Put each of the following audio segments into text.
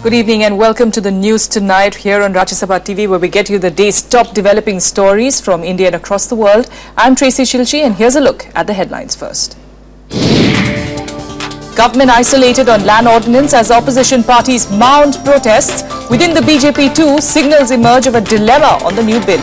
Good evening and welcome to the news tonight here on Sabha TV, where we get you the day's top developing stories from India and across the world. I'm Tracy Shilchi and here's a look at the headlines first. Government isolated on land ordinance as opposition parties mount protests. Within the BJP too, signals emerge of a dilemma on the new bill.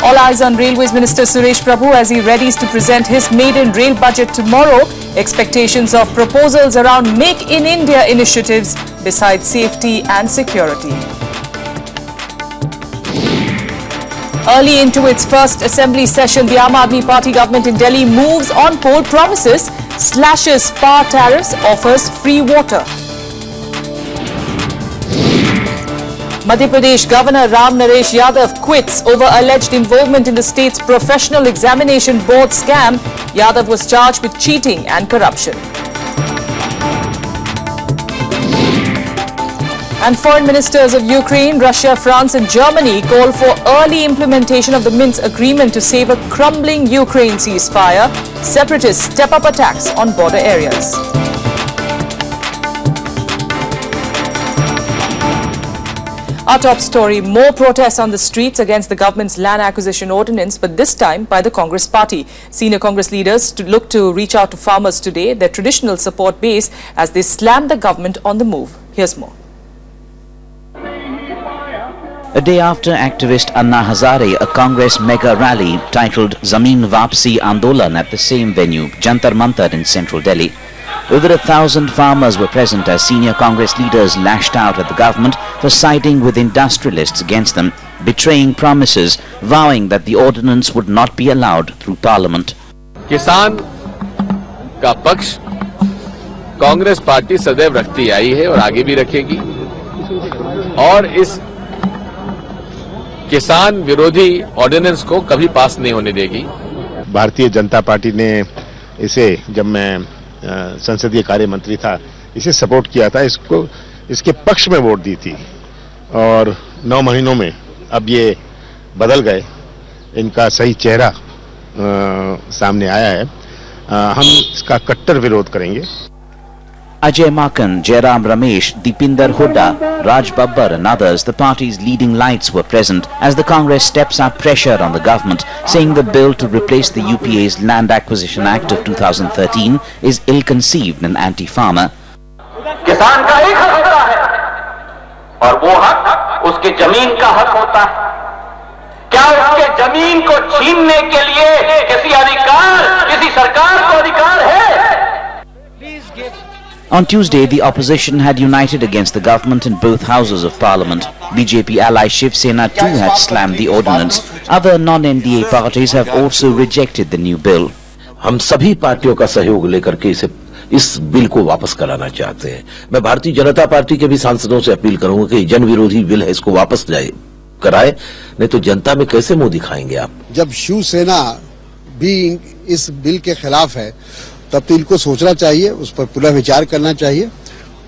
All eyes on Railways Minister Suresh Prabhus as he readies to present his maiden rail budget tomorrow. Expectations of proposals around Make in India initiatives besides safety and security. Early into its first assembly session, the Aam Aadmi Party government in Delhi moves on poll promises, slashes power tariffs, offers free water. Madhya Pradesh Governor Ram Naresh Yadav quits over alleged involvement in the state's professional examination board scam. Yadav was charged with cheating and corruption. And foreign ministers of Ukraine, Russia, France and Germany call for early implementation of the Minsk agreement to save a crumbling Ukraine ceasefire. Separatists step up attacks on border areas. Our top story, more protests on the streets against the government's land acquisition ordinance, but this time by the Congress party. Senior Congress leaders look to reach out to farmers today, their traditional support base, as they slam the government on the move. Here's more. A day after activist Anna Hazare, a Congress mega rally titled Zameen Vapsi Andolan at the same venue, Jantar Mantar in central Delhi. Over 1,000 farmers were present as senior Congress leaders lashed out at the government for siding with industrialists against them, betraying promises, vowing that the ordinance would not be allowed through Parliament. किसान का पक्ष Congress party सदैव रखती आई है और आगे भी रखेगी और इस किसान विरोधी ऑर्डिनेंस को कभी पास नहीं होने देगी। भारतीय जनता पार्टी ने इसे, जब मैं संसदीय कार्य मंत्री था, इसे सपोर्ट किया था, इसके पक्ष में वोट दी थी और 9 महीनों में अब ये बदल गए, इनका सही चेहरा सामने आया है। हम इसका कट्टर विरोध करेंगे। Ajay Makan, Jairam Ramesh, Deepinder Hooda, Raj Babbar and others, the party's leading lights were present as the Congress steps up pressure on the government, saying the bill to replace the UPA's Land Acquisition Act of 2013 is ill-conceived and anti-farmer. किसान का एक हक होता है और वो हक उसके जमीन का हक होता है। क्या उसके जमीन को छीनने के लिए किसी सरकार को अधिकार है? On Tuesday, the opposition had united against the government in both houses of parliament. BJP ally Shiv Sena too had slammed the ordinance. Other non-NDA parties have also rejected the new bill. हम सभी पार्टियों का सहयोग लेकर के इस bill को वापस कराना चाहते हैं। मैं भारतीय जनता पार्टी के भी सांसदों से अपील करूंगा कि जन विरोधी बिल है, इसको वापस कराए, नहीं तो जनता में कैसे मुंह दिखाएंगे आप। जब शिवसेना भी इस बिल के खिलाफ है, तब तो इनको सोचना चाहिए, उस पर पुनः विचार करना चाहिए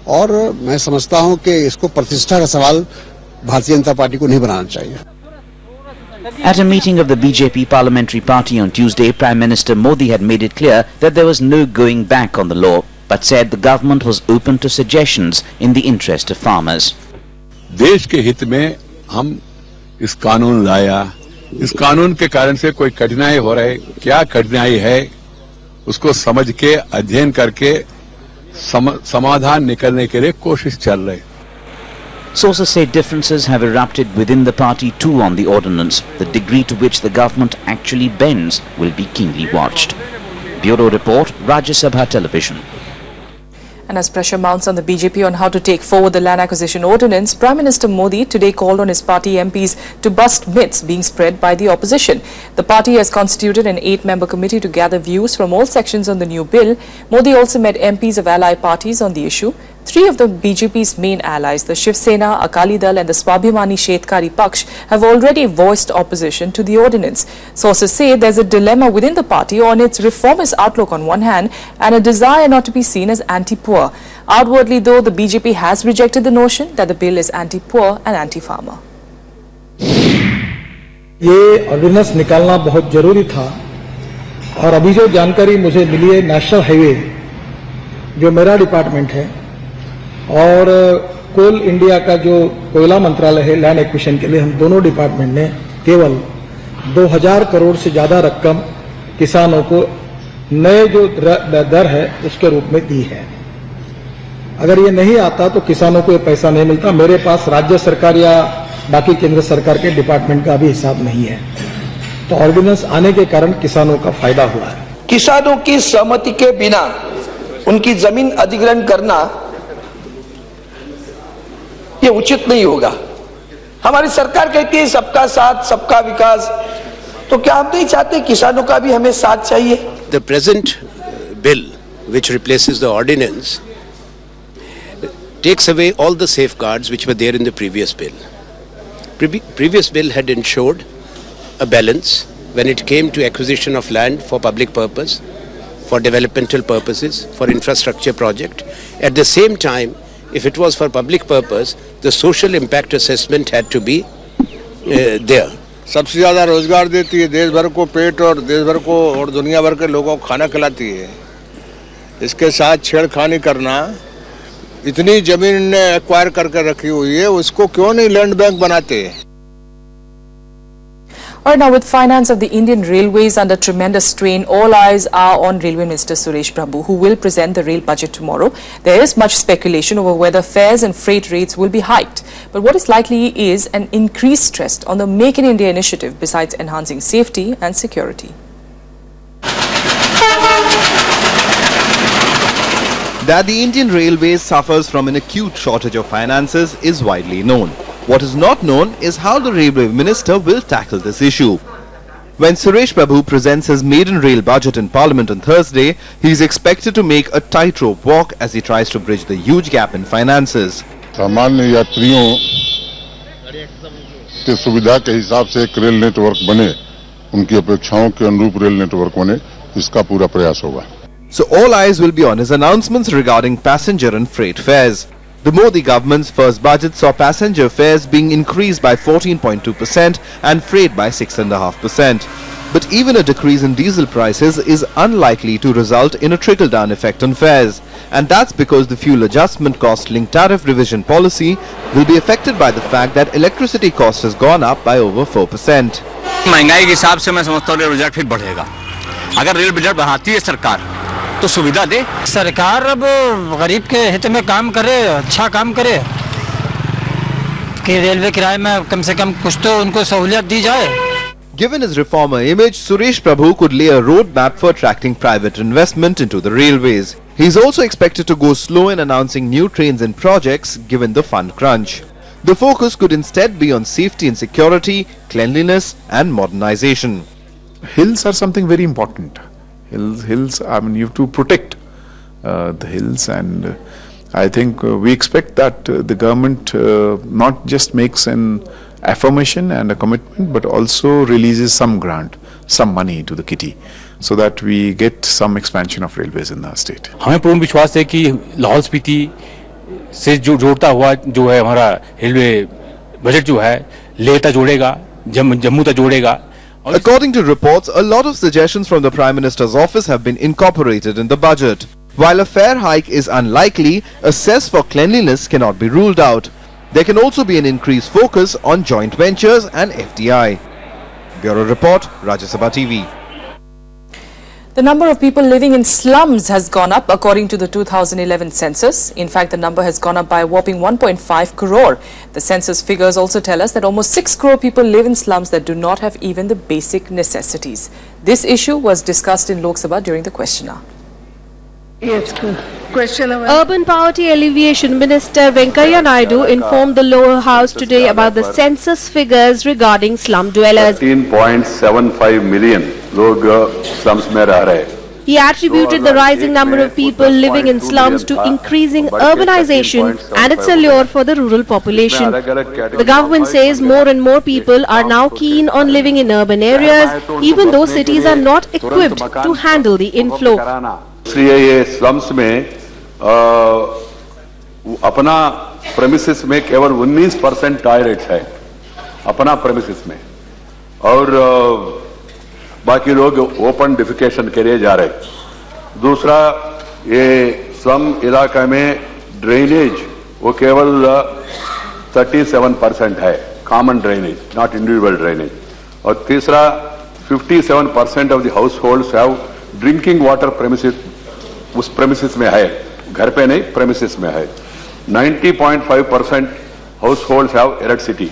और मैं समझता हूं कि इसको प्रतिष्ठा का सवाल भारतीय जनता पार्टी को नहीं बनाना चाहिए। At a meeting of the BJP Parliamentary Party on Tuesday, Prime Minister Modi had made it clear that there was no going back on the law, but said the government was open to suggestions in the interest of farmers. देश के हित में हम इस कानून लाया, इस कानून के कारण से कोई कठिनाई हो रही, क्या कठिनाई है उसको समझ के अध्ययन करके समाधान निकलने के लिए कोशिश चल रही। Sources say differences have erupted within the party too on the ordinance. The degree to which the government actually bends will be keenly watched. Bureau Report, Rajya Sabha Television. And as pressure mounts on the BJP on how to take forward the land acquisition ordinance, Prime Minister Modi today called on his party MPs to bust myths being spread by the opposition. The party has constituted an 8-member committee to gather views from all sections on the new bill. Modi also met MPs of ally parties on the issue. 3 of the BJP's main allies, the Shiv Sena, Akali Dal and the Swabhimani Shetkari Paksh, have already voiced opposition to the ordinance. Sources say there's a dilemma within the party on its reformist outlook on one hand and a desire not to be seen as anti-poor. Outwardly, though, the BJP has rejected the notion that the bill is anti-poor and anti-farmer. ये ordinance निकालना बहुत जरूरी था और अभी जो जानकारी मुझे मिली है, नेशनल हाईवे जो मेरा डिपार्टमेंट है, और कोल इंडिया का जो कोयला मंत्रालय है लैंड एक्विजिशन के लिए, हम दोनों डिपार्टमेंट ने केवल 2000 करोड़ से ज्यादा रकम किसानों को नए जो दर है उसके रूप में दी है। अगर ये नहीं आता तो किसानों को ये पैसा नहीं मिलता। मेरे पास राज्य सरकार या बाकी केंद्र सरकार के डिपार्टमेंट का भी हिसाब नहीं है, तो ऑर्डिनेंस आने के कारण किसानों का फायदा हुआ है। किसानों की सहमति के बिना उनकी जमीन अधिग्रहण करना ये उचित नहीं होगा। हमारी सरकार कहती है सबका साथ सबका विकास, तो क्या हम नहीं चाहते किसानों का भी हमें साथ चाहिए? The present bill, which replaces the ordinance, takes away all the safeguards which were there in the previous bill. Previous bill had ensured a balance when it came to acquisition of land for public purpose, for developmental purposes, for infrastructure project. At the same time, if it was for public purpose, the social impact assessment had to be there. सबसे ज्यादा रोजगार देती है, देश भर को पेट और देश भर को और दुनिया भर के लोगों को खाना खिलाती है। इसके साथ छेड़खानी करना, इतनी जमीन ने एक्वायर करके रखी हुई है, उसको क्यों नहीं लैंड बैंक बनाते? All right, now with finance of the Indian Railways under tremendous strain, all eyes are on Railway Minister Suresh, who will present the rail budget tomorrow. There is much speculation over whether fares and freight rates will be hiked. But what is likely is an increased stress on the Make in India initiative besides enhancing safety and security. That the Indian Railways suffers from an acute shortage of finances is widely known. What is not known is how the Railway Minister will tackle this issue. When Suresh Prabhu presents his maiden rail budget in Parliament on Thursday, he is expected to make a tightrope walk as he tries to bridge the huge gap in finances. सामान्य यात्रियों के सुविधा के हिसाब से एक rail network बने, उनकी अपेक्षाओं के अनुरूप रेल नेटवर्क बने, इसका पूरा प्रयास होगा. So all eyes will be on his announcements regarding passenger and freight fares. The Modi government's first budget saw passenger fares being increased by 14.2% and freight by 6.5%. But even a decrease in diesel prices is unlikely to result in a trickle-down effect on fares. And that's because the fuel adjustment cost-linked tariff revision policy will be affected by the fact that electricity cost has gone up by over 4%. महंगाई के हिसाब से मैं समझता हूँ rail budget फिर बढ़ेगा। अगर रेल बजट बढ़ाती है सरकार तो सुविधा दे। सरकार अब गरीब के हित में काम करे, अच्छा काम करे कि रेलवे किराए में कम से कम कुछ तो उनको सहूलियत दी जाए। Given his reformer image, Suresh Prabhu could lay a roadmap for attracting private investment into the railways. He is also expected to go slow in announcing new trains and projects given the fund crunch. The focus could instead be on safety and security, cleanliness and modernization. Hills are something very important. Hills, I mean, you have to protect the hills, and I think we expect that the government not just makes an affirmation and a commitment, but also releases some grant, some money to the kitty, so that we get some expansion of railways in the state. हमें पूर्ण विश्वास है कि लाहौल स्पीति से जो जोड़ता हुआ जो है हमारा रेलवे बजट जो है लेह तक जोड़ेगा, जम्मू तक जोड़ेगा. According to reports, a lot of suggestions from the Prime Minister's office have been incorporated in the budget. While a fare hike is unlikely, a cess for cleanliness cannot be ruled out. There can also be an increased focus on joint ventures and FDI. Bureau Report, Rajya Sabha TV. The number of people living in slums has gone up according to the 2011 census. In fact, the number has gone up by a whopping 1.5 crore. The census figures also tell us that almost 6 crore people live in slums that do not have even the basic necessities. This issue was discussed in Lok Sabha during the question hour. Yes, Urban Poverty Alleviation Minister Venkaiah Naidu informed the lower house today about the census figures regarding slum dwellers. 13.75 million log slums mein reh rahe hain. He attributed the rising number of people living in slums to increasing urbanization and its allure for the rural population. The government says more and more people are now keen on living in urban areas, even though cities are not equipped to handle the inflow. इसलिए ये slums में अपना premises में केवल 19% toilets है अपना premises में, और बाकी लोग ओपन डिफिकेशन के लिए जा रहे. दूसरा, ये स्लम इलाका में ड्रेनेज वो केवल 37% है, common drainage, not individual drainage. और तीसरा 57% of the house holds have drinking water premises, उस प्रेमिसेस में है, घर पे नहीं प्रेमिसेस में है। 90.5% households have electricity.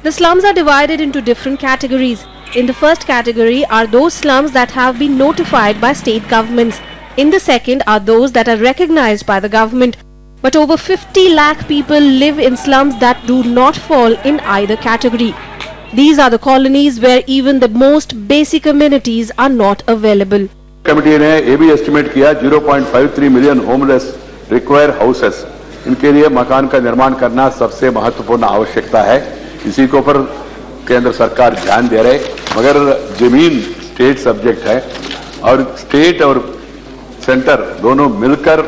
The slums are divided into different categories. In the first category are those slums that have been notified by state governments. In the second are those that are recognized by the government. But over 50 lakh people live in slums that do not fall in either category. These are the colonies where even the most basic amenities are not available. Committee ने ये भी estimate किया 0.53 million homeless require houses, इनके लिए मकान का निर्माण करना सबसे महत्वपूर्ण आवश्यकता है। इसी के ऊपर केंद्र सरकार ध्यान दे रहे, मगर जमीन स्टेट सब्जेक्ट है और स्टेट और सेंटर दोनों मिलकर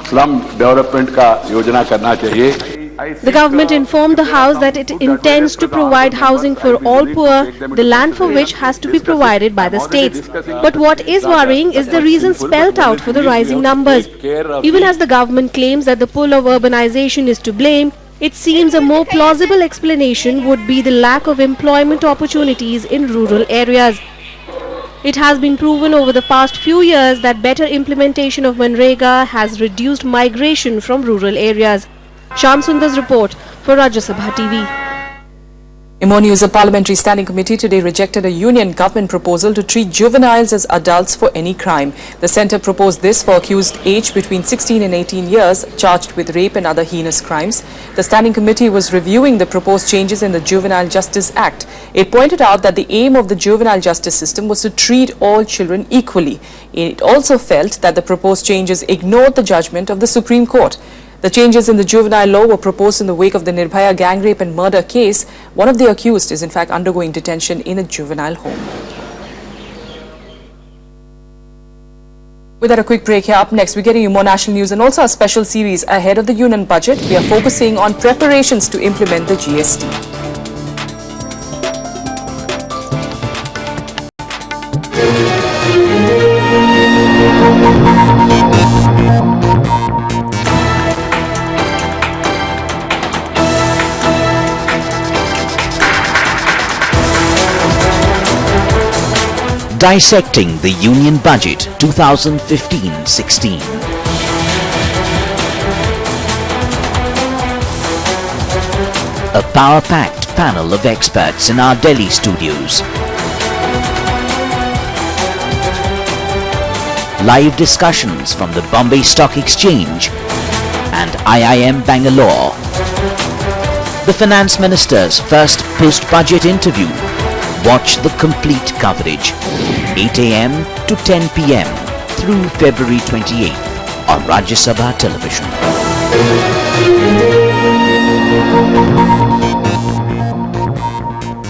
स्लम डेवलपमेंट का योजना करना चाहिए। The government informed the House that it intends to provide housing for all poor, the land for which has to be provided by the states. But what is worrying is the reason spelled out for the rising numbers. Even as the government claims that the pull of urbanization is to blame, it seems a more plausible explanation would be the lack of employment opportunities in rural areas. It has been proven over the past few years that better implementation of Manrega has reduced migration from rural areas. Shyam Sundar's report for Rajya Sabha TV. In more news, a Parliamentary Standing Committee today rejected a union government proposal to treat juveniles as adults for any crime. The centre proposed this for accused aged between 16 and 18 years charged with rape and other heinous crimes. The Standing Committee was reviewing the proposed changes in the Juvenile Justice Act. It pointed out that the aim of the juvenile justice system was to treat all children equally. It also felt that the proposed changes ignored the judgment of the Supreme Court. The changes in the juvenile law were proposed in the wake of the Nirbhaya gang rape and murder case. One of the accused is in fact undergoing detention in a juvenile home. With that, a quick break here. Up next, we're getting you more national news and also a special series ahead of the union budget. We are focusing on preparations to implement the GST. Dissecting the Union Budget 2015-16. A power-packed panel of experts in our Delhi studios. Live discussions from the Bombay Stock Exchange and IIM Bangalore. The Finance Minister's first post-budget interview. Watch the complete coverage, 8 a.m. to 10 p.m. through February 28th on Rajya Sabha television.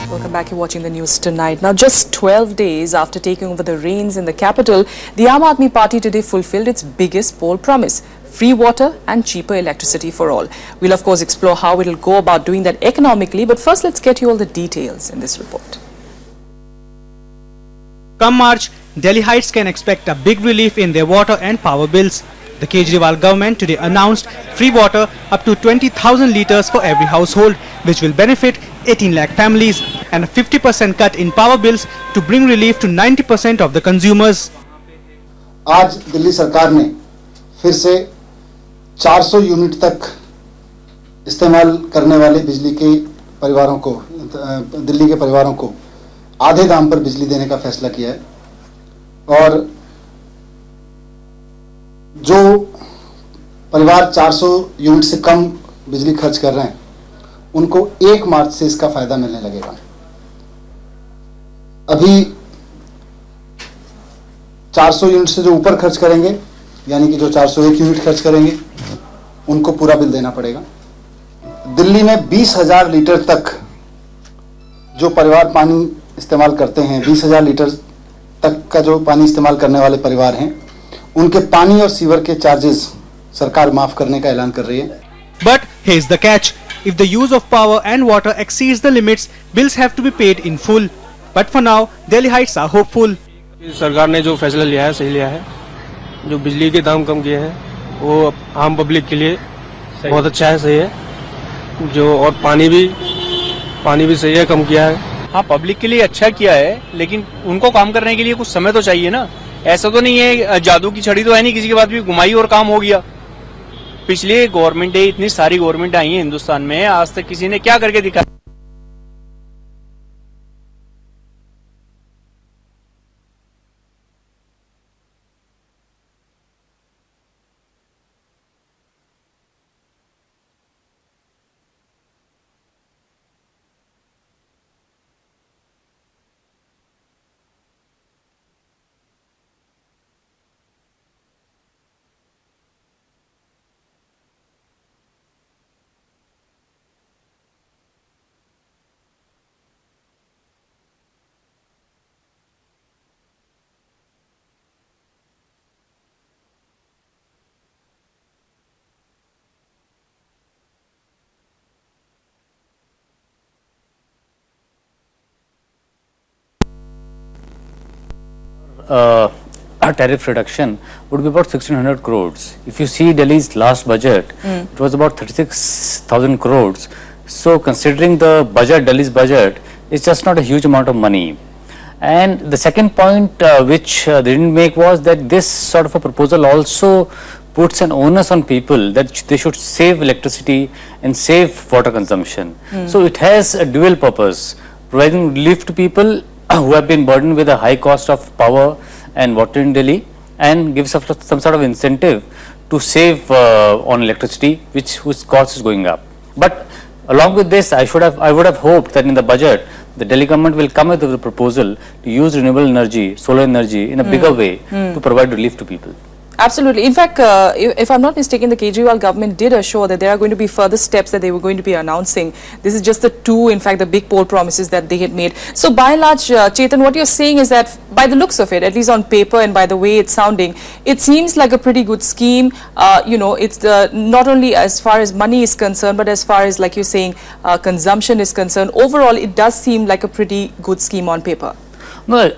Welcome back. You're watching the news tonight. Now, just 12 days after taking over the reins in the capital, the Aam Aadmi Party today fulfilled its biggest poll promise: free water and cheaper electricity for all. We'll of course explore how it'll go about doing that economically, but first let's get you all the details in this report. Come March, Delhiites can expect a big relief in their water and power bills. The Kejriwal government today announced free water up to 20,000 litres for every household, which will benefit 18 lakh families, and a 50% cut in power bills to bring relief to 90% of the consumers. आज दिल्ली सरकार ने फिर से 400 unit तक इस्तेमाल करने वाले बिजली के परिवारों को, दिल्ली के परिवारों को आधे दाम पर बिजली देने का फैसला किया है। और जो परिवार 400 यूनिट से कम बिजली खर्च कर रहे हैं, उनको 1 मार्च से इसका फायदा मिलने लगेगा। अभी 400 यूनिट से जो ऊपर खर्च करेंगे, यानी कि जो 401 यूनिट खर्च करेंगे, उनको पूरा बिल देना पड़ेगा। दिल्ली में 20,000 लीटर तक जो परिवार पानी इस्तेमाल करते हैं, 20,000 लीटर तक का जो पानी इस्तेमाल करने वाले परिवार हैं, उनके पानी और सीवर के चार्जेस सरकार माफ करने का ऐलान कर रही है। But here's the catch: if the use of power and water exceeds the limits, bills have to be paid in full. But for now, Delhiites are hopeful. सरकार ने जो फैसला लिया है सही लिया है। जो बिजली के दाम कम किए हैं वो आम पब्लिक के लिए बहुत अच्छा है, सही है। जो और पानी भी सही है, कम किया है। हाँ, पब्लिक के लिए अच्छा किया है, लेकिन उनको काम करने के लिए कुछ समय तो चाहिए ना। ऐसा तो नहीं है जादू की छड़ी तो है नहीं, किसी के बाद भी घुमाई और काम हो गया। पिछले गवर्नमेंट इतनी सारी गवर्नमेंट आई है हिंदुस्तान में, आज तक किसी ने क्या करके दिखाया? a tariff reduction would be about 1600 crores. If you see Delhi's last budget, it was about 36,000 crores. So considering the budget, Delhi's budget, it's just not a huge amount of money. And the second point which they didn't make was that this sort of a proposal also puts an onus on people that they should save electricity and save water consumption. So it has a dual purpose, providing relief to people who have been burdened with a high cost of power and water in Delhi, and gives some sort of incentive to save on electricity, whose cost is going up. But along with this, I would have hoped that in the budget, the Delhi government will come with a proposal to use renewable energy, solar energy, in a bigger way to provide relief to people. Absolutely. In fact, if I'm not mistaken, the Kejriwal government did assure that there are going to be further steps that they were going to be announcing. This is just the two, in fact, the big poll promises that they had made. So by and large, Chetan, what you're saying is that by the looks of it, at least on paper and by the way it's sounding, it seems like a pretty good scheme. It's not only as far as money is concerned, but as far as, like you're saying, consumption is concerned. Overall, it does seem like a pretty good scheme on paper. No,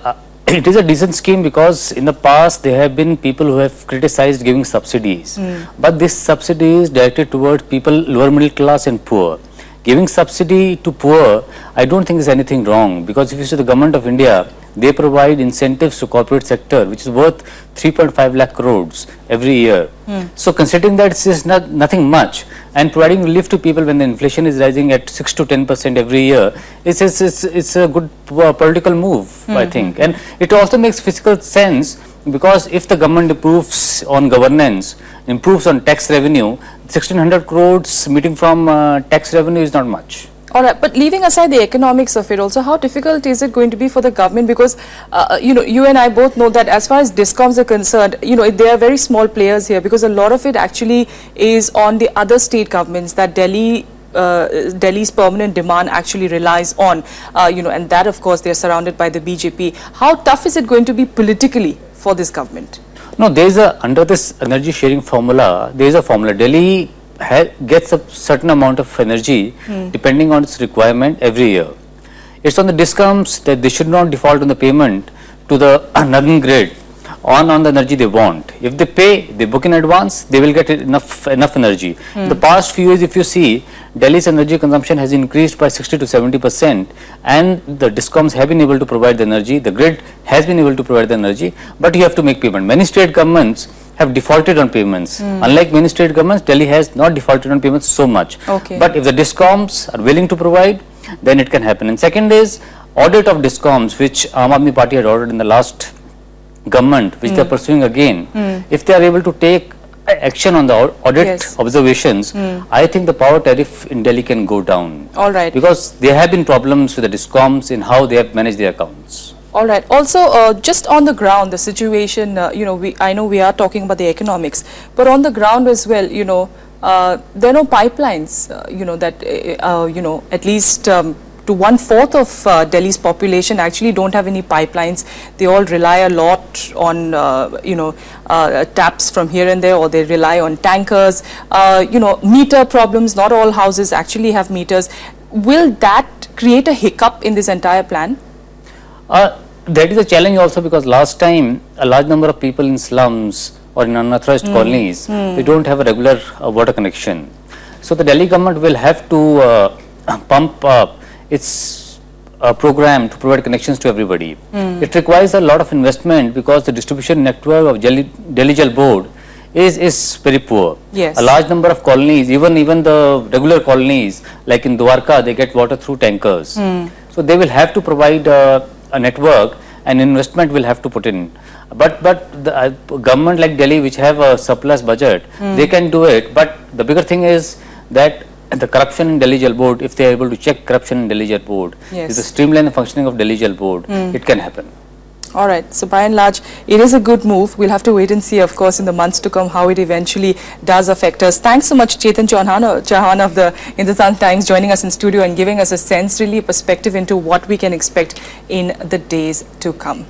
it is a decent scheme because in the past there have been people who have criticized giving subsidies, but this subsidy is directed towards people lower middle class and poor. Giving subsidy to poor, I don't think is anything wrong, because if you see the government of India, they provide incentives to corporate sector which is worth 3.5 lakh crores every year. So considering that it's just nothing much, and providing relief to people when the inflation is rising at 6 to 10% every year, it's a good political move, I think. And it also makes physical sense, because if the government improves on governance, improves on tax revenue, 1600 crores meeting from tax revenue is not much. All right, but leaving aside the economics of it also, how difficult is it going to be for the government? Because, you and I both know that as far as discoms are concerned, they are very small players here, because a lot of it actually is on the other state governments that Delhi's permanent demand actually relies on, and that, of course, they are surrounded by the BJP. How tough is it going to be politically for this government? No, under this energy sharing formula, there is a formula. Delhi gets a certain amount of energy depending on its requirement every year. It's on the discoms that they should not default on the payment to the northern grid on the energy they want. If they pay, they book in advance, they will get enough energy. In the past few years, if you see, Delhi's energy consumption has increased by 60 to 70%, and the discoms have been able to provide the energy, the grid has been able to provide the energy, but you have to make payment. Many state governments have defaulted on payments. Unlike many state governments, Delhi has not defaulted on payments so much. But if the discoms are willing to provide, then it can happen. And second is audit of discoms, which Aam Aadmi Party had ordered in the last government, which they are pursuing again. If they are able to take action on the audit observations, I think the power tariff in Delhi can go down. All right. Because there have been problems with the discoms in how they have managed their accounts. All right. Also, just on the ground, the situation, I know we are talking about the economics, but on the ground as well, there are no pipelines, at least to 1/4 of Delhi's population actually don't have any pipelines. They all rely a lot on, taps from here and there, or they rely on tankers. Meter problems, not all houses actually have meters. Will that create a hiccup in this entire plan? That is a challenge also, because last time a large number of people in slums or in unauthorized colonies, they don't have a regular water connection. So the Delhi government will have to pump up its program to provide connections to everybody. It requires a lot of investment because the distribution network of Delhi Jal Board is very poor. Yes. A large number of colonies, even the regular colonies like in Dwarka, they get water through tankers. So they will have to provide a network, and investment will have to put in. But the government like Delhi, which have a surplus budget, they can do it. But the bigger thing is that the corruption in Delhi Jal Board, if they are able to check corruption in Delhi Jal Board, Yes. if they streamline the functioning of Delhi Jal Board, it can happen. All right. So by and large, it is a good move. We'll have to wait and see, of course, in the months to come how it eventually does affect us. Thanks so much, Chetan Chauhan of the Hindustan Times, joining us in studio and giving us a sense, really a perspective into what we can expect in the days to come.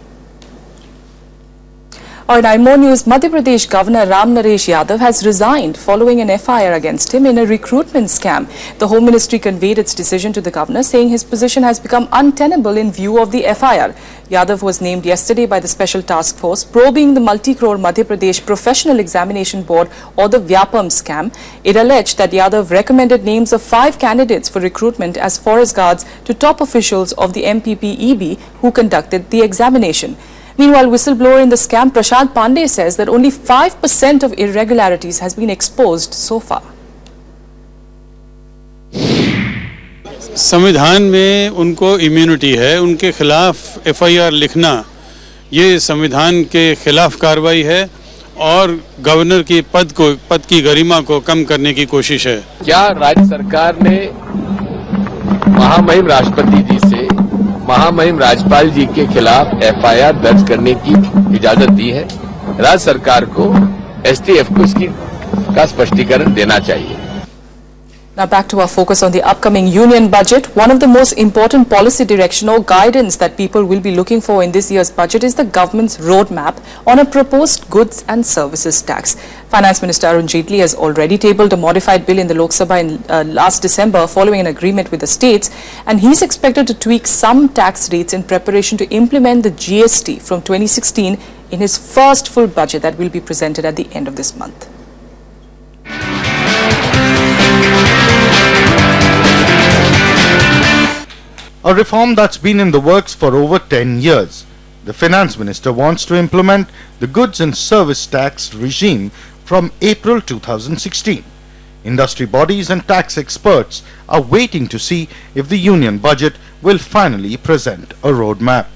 All right, more news. Madhya Pradesh Governor Ram Naresh Yadav has resigned following an FIR against him in a recruitment scam. The Home Ministry conveyed its decision to the governor, saying his position has become untenable in view of the FIR. Yadav was named yesterday by the Special Task Force probing the multi-crore Madhya Pradesh Professional Examination Board, or the Vyapam scam. It alleged that Yadav recommended names of 5 candidates for recruitment as forest guards to top officials of the MPPEB who conducted the examination. Meanwhile, whistleblower in the scam Prashad Pandey says that only 5% of irregularities has been exposed so far. संविधान में उनको immunity है, उनके खिलाफ FIR लिखना ये संविधान के खिलाफ कार्रवाई है और गवर्नर की पद की गरिमा को कम करने की कोशिश है। क्या राज्य सरकार ने महामहिम राष्ट्रपति जी से महामहिम राज्यपाल जी के खिलाफ एफआईआर दर्ज करने की इजाजत दी है? राज्य सरकार को एसटीएफ को इसकी का स्पष्टीकरण देना चाहिए। Now back to our focus on the upcoming union budget. One of the most important policy direction or guidance that people will be looking for in this year's budget is the government's roadmap on a proposed goods and services tax. Finance Minister Arun Jaitley has already tabled a modified bill in the Lok Sabha in last December following an agreement with the states, and he's expected to tweak some tax rates in preparation to implement the GST from 2016 in his first full budget that will be presented at the end of this month. A reform that's been in the works for over 10 years. The Finance Minister wants to implement the goods and service tax regime from April 2016. Industry bodies and tax experts are waiting to see if the union budget will finally present a roadmap.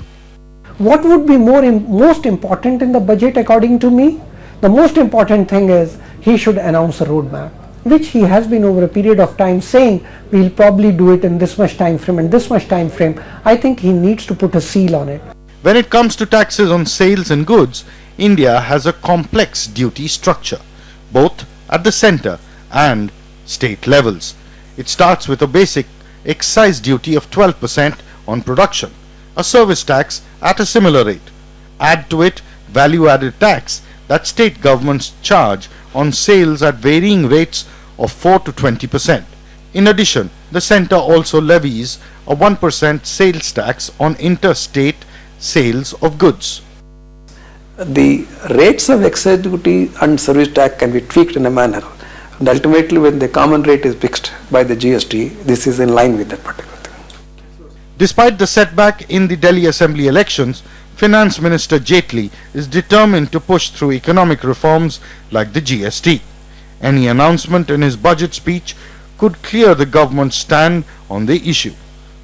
What would be most important in the budget according to me? The most important thing is he should announce a roadmap, which he has been over a period of time saying we'll probably do it in this much time frame and this much time frame. I think he needs to put a seal on it. When it comes to taxes on sales and goods, India has a complex duty structure, both at the center and state levels. It starts with a basic excise duty of 12% on production, a service tax at a similar rate. Add to it value-added tax that state governments charge on sales at varying rates of 4 to 20%. In addition, the centre also levies a 1% sales tax on interstate sales of goods. The rates of excise duty and service tax can be tweaked in a manner, and ultimately when the common rate is fixed by the GST, this is in line with that particular thing. Despite the setback in the Delhi Assembly elections, Finance Minister Jaitley is determined to push through economic reforms like the GST. Any announcement in his budget speech could clear the government's stand on the issue.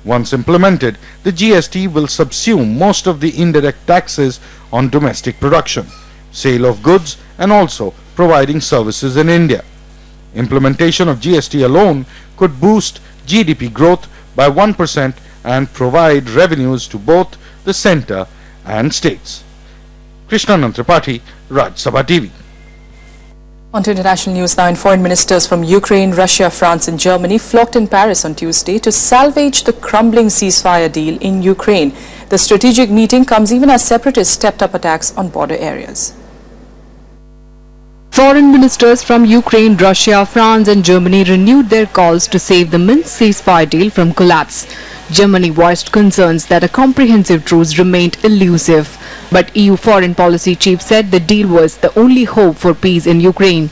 Once implemented, the GST will subsume most of the indirect taxes on domestic production, sale of goods, and also providing services in India. Implementation of GST alone could boost GDP growth by 1% and provide revenues to both the centre and states. Krishnanand Tripathi, Rajya Sabha TV. On to international news now. Foreign ministers from Ukraine, Russia, France and Germany flocked in Paris on Tuesday to salvage the crumbling ceasefire deal in Ukraine. The strategic meeting comes even as separatists stepped up attacks on border areas. Foreign ministers from Ukraine, Russia, France and Germany renewed their calls to save the Minsk ceasefire deal from collapse. Germany voiced concerns that a comprehensive truce remained elusive. But EU foreign policy chief said the deal was the only hope for peace in Ukraine.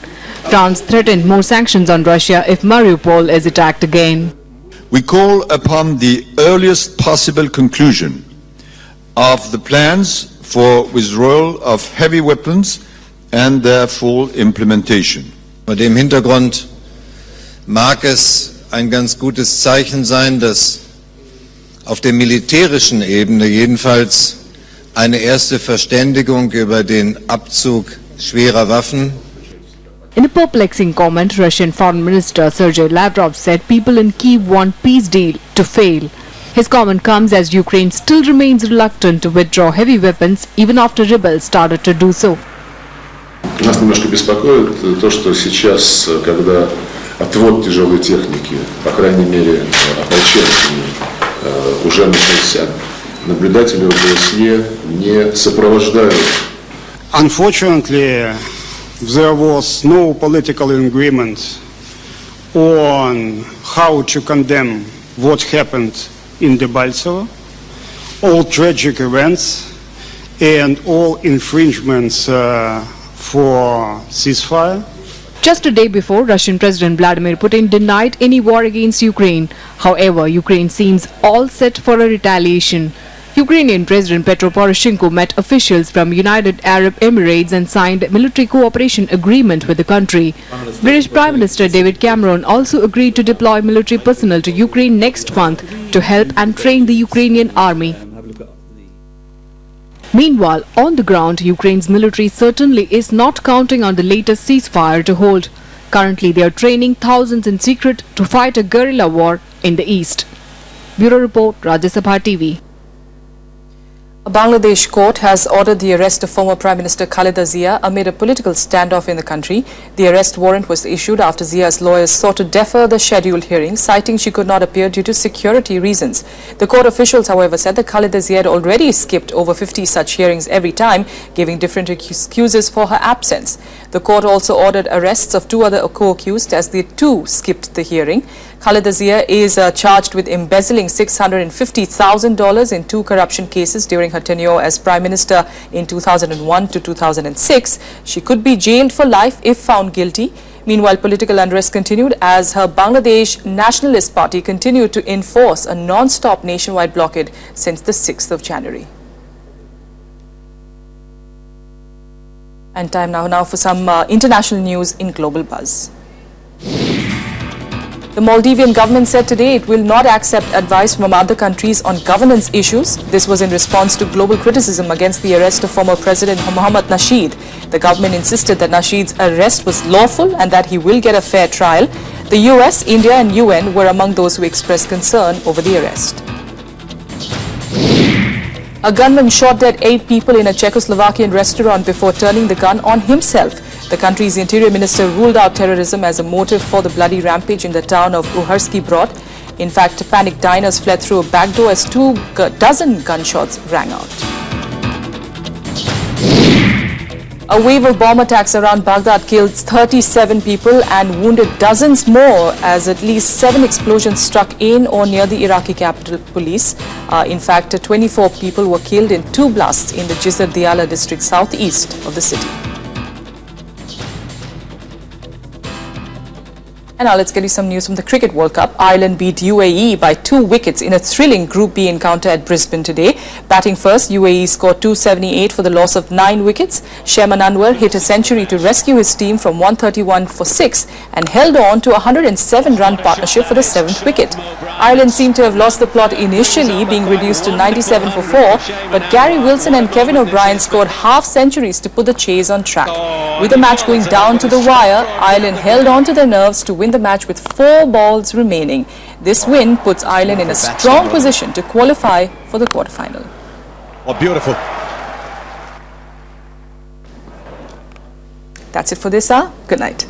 France threatened more sanctions on Russia if Mariupol is attacked again. We call upon the earliest possible conclusion of the plans for withdrawal of heavy weapons and their full implementation. Vor dem Hintergrund mag es ein ganz gutes Zeichen sein, dass auf der militärischen Ebene jedenfalls eine erste Verständigung über den Abzug schwerer Waffen. In a perplexing comment, Russian Foreign Minister Sergei Lavrov said people in Kyiv want peace deal to fail. His comment comes as Ukraine still remains reluctant to withdraw heavy weapons even after rebels started to do so. Нас немножко беспокоит то, что сейчас, когда отвод тяжелой техники, по крайней мере, ополченцами, уже начался, наблюдатели ОБСЕ не сопровождают. Unfortunately, there was no political agreement on how to condemn what happened in Debaltsevo, all tragic events and all infringements for ceasefire. Just a day before, Russian President Vladimir Putin denied any war against Ukraine. However, Ukraine seems all set for a retaliation. Ukrainian President Petro Poroshenko met officials from United Arab Emirates and signed a military cooperation agreement with the country. British Prime Minister David Cameron also agreed to deploy military personnel to Ukraine next month to help and train the Ukrainian army. Meanwhile, on the ground, Ukraine's military certainly is not counting on the latest ceasefire to hold. Currently, they are training thousands in secret to fight a guerrilla war in the east. Bureau Report, Rajya Sabha TV. A Bangladesh court has ordered the arrest of former Prime Minister Khaleda Zia amid a political standoff in the country. The arrest warrant was issued after Zia's lawyers sought to defer the scheduled hearing, citing she could not appear due to security reasons. The court officials, however, said that Khaleda Zia had already skipped over 50 such hearings every time, giving different excuses for her absence. The court also ordered arrests of two other co-accused as the two skipped the hearing. Khaleda Zia is charged with embezzling $650,000 in two corruption cases during her tenure as Prime Minister in 2001 to 2006. She could be jailed for life if found guilty. Meanwhile, political unrest continued as her Bangladesh Nationalist Party continued to enforce a non-stop nationwide blockade since the 6th of January. And time now for some international news in Global Buzz. The Maldivian government said today it will not accept advice from other countries on governance issues. This was in response to global criticism against the arrest of former President Mohammad Nasheed. The government insisted that Nasheed's arrest was lawful and that he will get a fair trial. The US, India and UN were among those who expressed concern over the arrest. A gunman shot dead 8 people in a Czechoslovakian restaurant before turning the gun on himself. The country's interior minister ruled out terrorism as a motive for the bloody rampage in the town of Uherský Brod. In fact, panicked diners fled through a back door as 24 gunshots rang out. A wave of bomb attacks around Baghdad killed 37 people and wounded dozens more as at least 7 explosions struck in or near the Iraqi capital police. In fact, 24 people were killed in 2 blasts in the Jizr Diyala district southeast of the city. And now let's get you some news from the Cricket World Cup. Ireland beat UAE by 2 wickets in a thrilling Group B encounter at Brisbane today. Batting first, UAE scored 278 for the loss of 9 wickets. Shaiman Anwar hit a century to rescue his team from 131 for 6 and held on to a 107-run partnership for the 7th wicket. Ireland seemed to have lost the plot initially, being reduced to 97 for 4, but Gary Wilson and Kevin O'Brien scored half-centuries to put the chase on track. With the match going down to the wire, Ireland held on to their nerves to win the match with 4 balls remaining. This win puts Ireland in a strong position to qualify for the quarterfinal. Oh, beautiful. That's it for this hour. Good night.